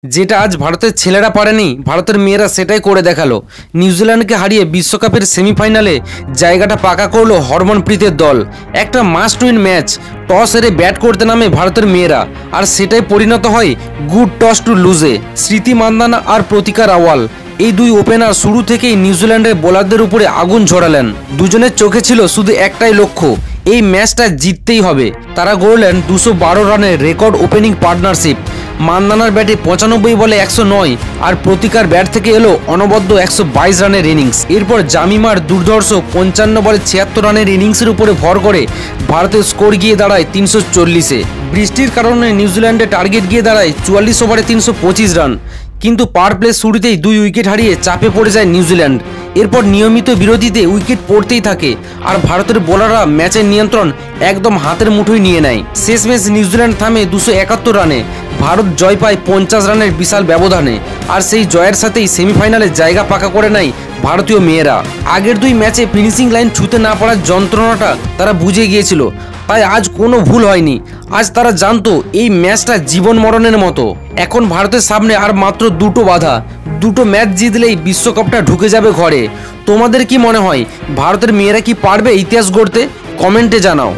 যেটা আজ ভারতের ছেলেরা পারেনি, ভারতের মেয়েরা সেটাই করে দেখালো। নিউজিল্যান্ডকে হারিয়ে বিশ্বকাপের সেমিফাইনালে জায়গাটা পাকা করলো হরমনপ্রীতের দল। একটা মাস্ট উইন ম্যাচ। টস হেরে ব্যাট করতে নামে ভারতের মেয়েরা, আর সেটাই পরিণত হয় গুড টস টু লুজে। স্মৃতি মান্দানা আর প্রতিকা রাওয়াল, এই দুই ওপেনার শুরু থেকেই নিউজিল্যান্ডের বোলারদের উপরে আগুন ঝরালেন। দুজনের চোখে ছিল শুধু একটাই লক্ষ্য, এই ম্যাচটা জিততেই হবে। তারা গড়লেন 212 রানের রেকর্ড ওপেনিং পার্টনারশিপ। মান্দানার ব্যাটে 95 বলে 109, আর প্রতিকার ব্যাট থেকে এলো অনবদ্য 122 রানের ইনিংস। এরপর জামিমার দুর্ধর্ষ 55 বলে 76 রানের ইনিংসের উপরে ভর করে ভারতের স্কোর গিয়ে দাঁড়ায় 340-এ। বৃষ্টির কারণে নিউজিল্যান্ডের টার্গেট গিয়ে দাঁড়ায় 44 ওভারে 325 রান। কিন্তু পাওয়ার প্লে শুরুতেই 2 উইকেট হারিয়ে চাপে পড়ে যায় নিউজিল্যান্ড। এরপর নিয়মিত বিরতিতে উইকেট পড়তেই থাকে, আর ভারতের বোলাররা ম্যাচের নিয়ন্ত্রণ একদম হাতের মুঠোয় নিয়ে নেয়। শেষমেশ নিউজিল্যান্ড থামে 271 রানে। ভারত জয় পায় 50 রানের বিশাল ব্যবধানে, আর সেই জয়ের সাথেই সেমিফাইনালে জায়গা পাকা করে নেয় ভারতীয় মেয়েরা। আগের 2 ম্যাচে ফিনিশিং লাইন ছুঁতে না পারার যন্ত্রণাটা তারা বুঝে গিয়েছিল, তাই আজ কোনো ভুল হয়নি। আজ তারা জানতো এই ম্যাচটা জীবন মরণের মতো। এখন ভারতের সামনে আর মাত্র 2টো বাধা। 2টো ম্যাচ জিতলেই বিশ্বকাপটা ঢুকে যাবে ঘরে। তোমাদের কি মনে হয়, ভারতের মেয়েরা কি পারবে ইতিহাস গড়তে? কমেন্টে জানাও।